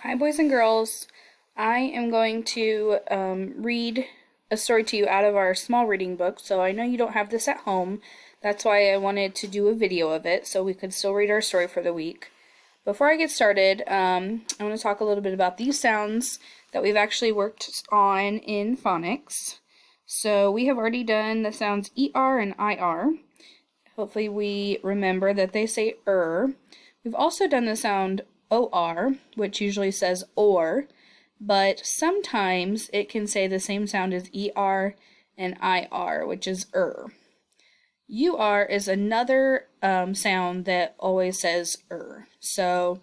Hi, boys and girls. I am going to read a story to you out of our small reading book. So I know you don't have this at home. That's why I wanted to do a video of it so we could still read our story for the week. Before I get started, I want to talk a little bit about these sounds that we've actually worked on in phonics. So we have already done the sounds ER and IR. Hopefully we remember that they say We've also done the sound OR, which usually says or, but sometimes it can say the same sound as ER and IR, which is UR is another sound that always says So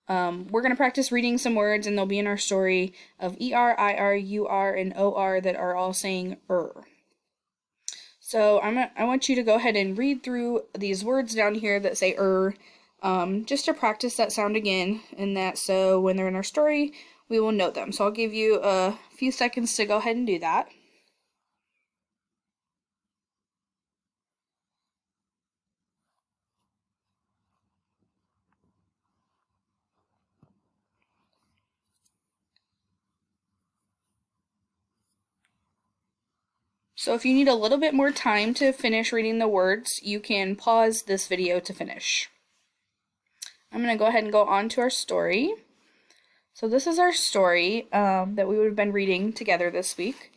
we're going to practice reading some words, and they'll be in our story of ER, IR, UR, and OR that are all saying So I want you to go ahead and read through these words down here that say just to practice that sound again, and that so when they're in our story, we will know them. So I'll give you a few seconds to go ahead and do that. So if you need a little bit more time to finish reading the words, you can pause this video to finish. I'm going to go ahead and go on to our story. So this is our story that we would have been reading together this week.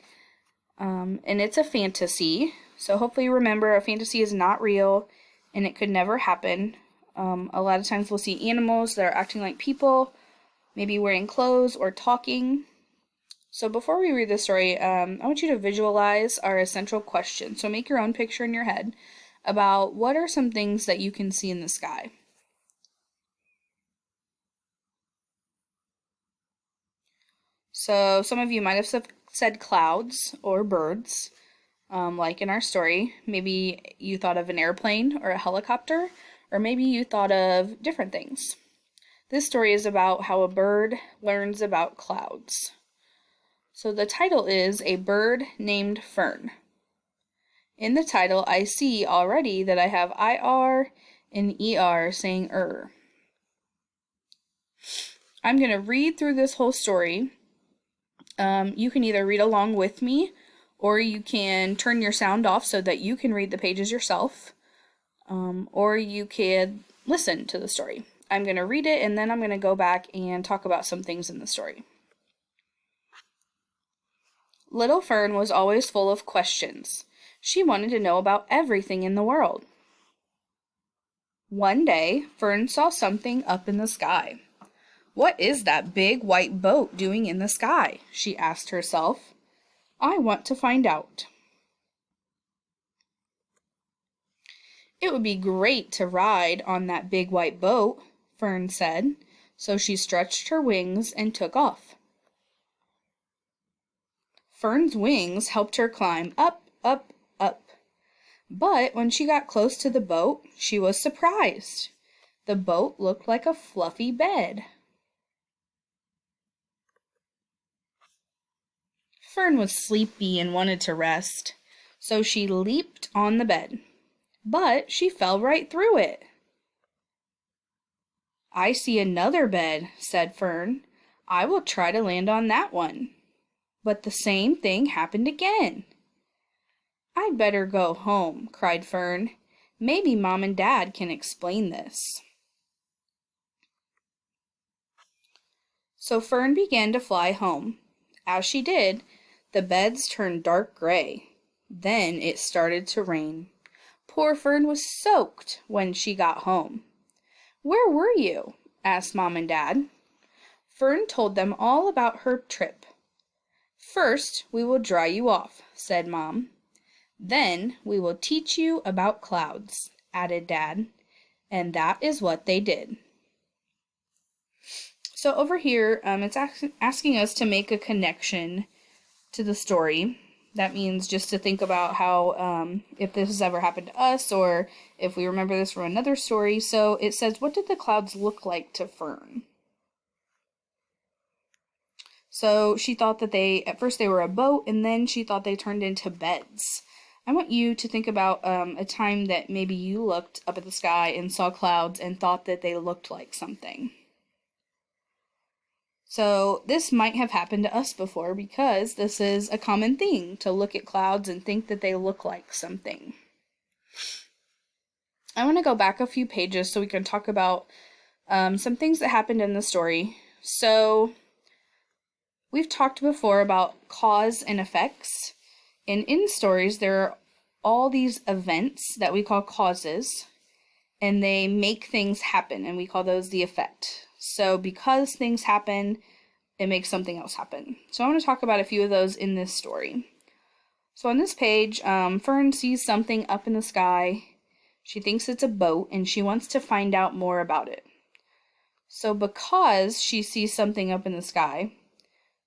And it's a fantasy. So hopefully you remember a fantasy is not real and it could never happen. A lot of times we'll see animals that are acting like people, maybe wearing clothes or talking. So before we read the story, I want you to visualize our essential question. So make your own picture in your head about what are some things that you can see in the sky. So some of you might have said clouds or birds, like in our story. Maybe you thought of an airplane or a helicopter, or maybe you thought of different things. This story is about how a bird learns about clouds. So the title is A Bird Named Fern. In the title, I see already that I have IR and ER saying I'm going to read through this whole story. You can either read along with me, or you can turn your sound off so that you can read the pages yourself, or you can listen to the story. I'm going to read it, and then I'm going to go back and talk about some things in the story. Little Fern was always full of questions. She wanted to know about everything in the world. One day, Fern saw something up in the sky. "What is that big white boat doing in the sky?" she asked herself. "I want to find out." "It would be great to ride on that big white boat," Fern said. So she stretched her wings and took off. Fern's wings helped her climb up, up, up. But when she got close to the boat, she was surprised. The boat looked like a fluffy bed. Fern was sleepy and wanted to rest, so she leaped on the bed. But she fell right through it. "I see another bed," said Fern. "I will try to land on that one." But the same thing happened again. "I'd better go home," cried Fern. "Maybe Mom and Dad can explain this." So Fern began to fly home. As she did, the beds turned dark gray. Then it started to rain. Poor Fern was soaked when she got home. "Where were you?" asked Mom and Dad. Fern told them all about her trip. "First, we will dry you off," said Mom. "Then we will teach you about clouds," added Dad. And that is what they did. So over here, it's asking us to make a connection to the story. That means just to think about how, if this has ever happened to us, or if we remember this from another story. So it says, what did the clouds look like to Fern? So she thought that at first they were a boat, and then she thought they turned into beds. I want you to think about a time that maybe you looked up at the sky and saw clouds and thought that they looked like something. So this might have happened to us before because this is a common thing to look at clouds and think that they look like something. I want to go back a few pages so we can talk about some things that happened in the story. So we've talked before about cause and effects. And in stories, there are all these events that we call causes, and they make things happen, and we call those the effect. So because things happen, it makes something else happen. So I want to talk about a few of those in this story. So on this page, Fern sees something up in the sky. She thinks it's a boat, and she wants to find out more about it. So because she sees something up in the sky,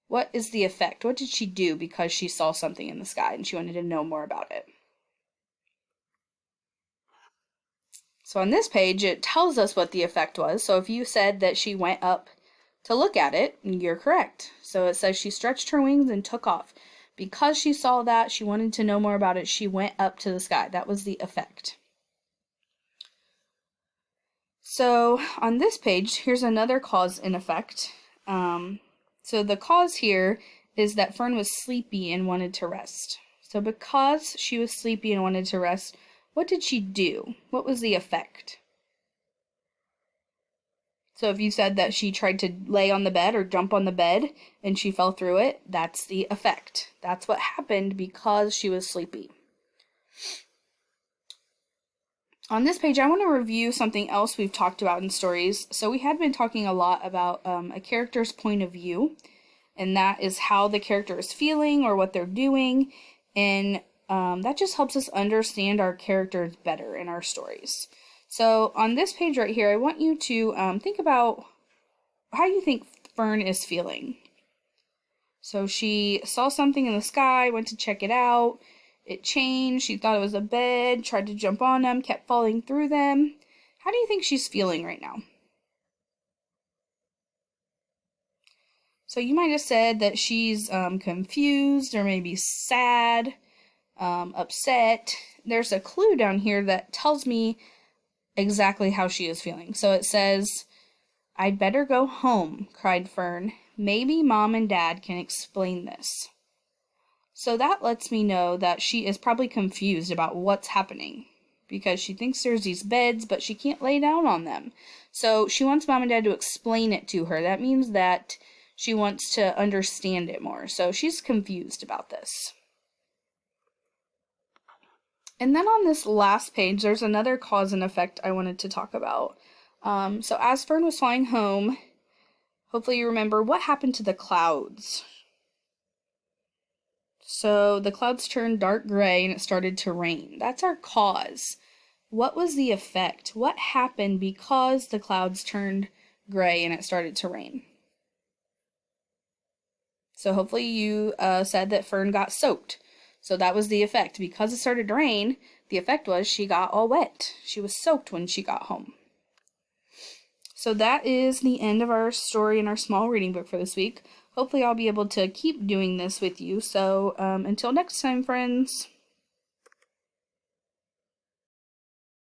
what is the effect? What did she do because she saw something in the sky and she wanted to know more about it? So on this page, it tells us what the effect was. So if you said that she went up to look at it, you're correct. So it says she stretched her wings and took off. Because she saw that, she wanted to know more about it, she went up to the sky. That was the effect. So on this page, here's another cause and effect. So the cause here is that Fern was sleepy and wanted to rest. So because she was sleepy and wanted to rest, what did she do? What was the effect? So if you said that she tried to lay on the bed or jump on the bed and she fell through it, that's the effect. That's what happened because she was sleepy. On this page, I want to review something else we've talked about in stories. So we had been talking a lot about a character's point of view, and that is how the character is feeling or what they're doing, and that just helps us understand our characters better in our stories. So on this page right here, I want you to think about how you think Fern is feeling. So she saw something in the sky, went to check it out. It changed. She thought it was a bed, tried to jump on them, kept falling through them. How do you think she's feeling right now? So you might have said that she's confused or maybe sad, upset. There's a clue down here that tells me exactly how she is feeling. So it says, "I'd better go home," cried Fern. "Maybe Mom and Dad can explain this." So that lets me know that she is probably confused about what's happening because she thinks there's these beds, but she can't lay down on them. So she wants Mom and Dad to explain it to her. That means that she wants to understand it more. So she's confused about this. And then on this last page, there's another cause and effect I wanted to talk about. So as Fern was flying home, hopefully you remember what happened to the clouds. So the clouds turned dark gray and it started to rain. That's our cause. What was the effect? What happened because the clouds turned gray and it started to rain? So hopefully you said that Fern got soaked. So that was the effect. Because it started to rain, the effect was she got all wet. She was soaked when she got home. So that is the end of our story in our small reading book for this week. Hopefully I'll be able to keep doing this with you. So until next time, friends.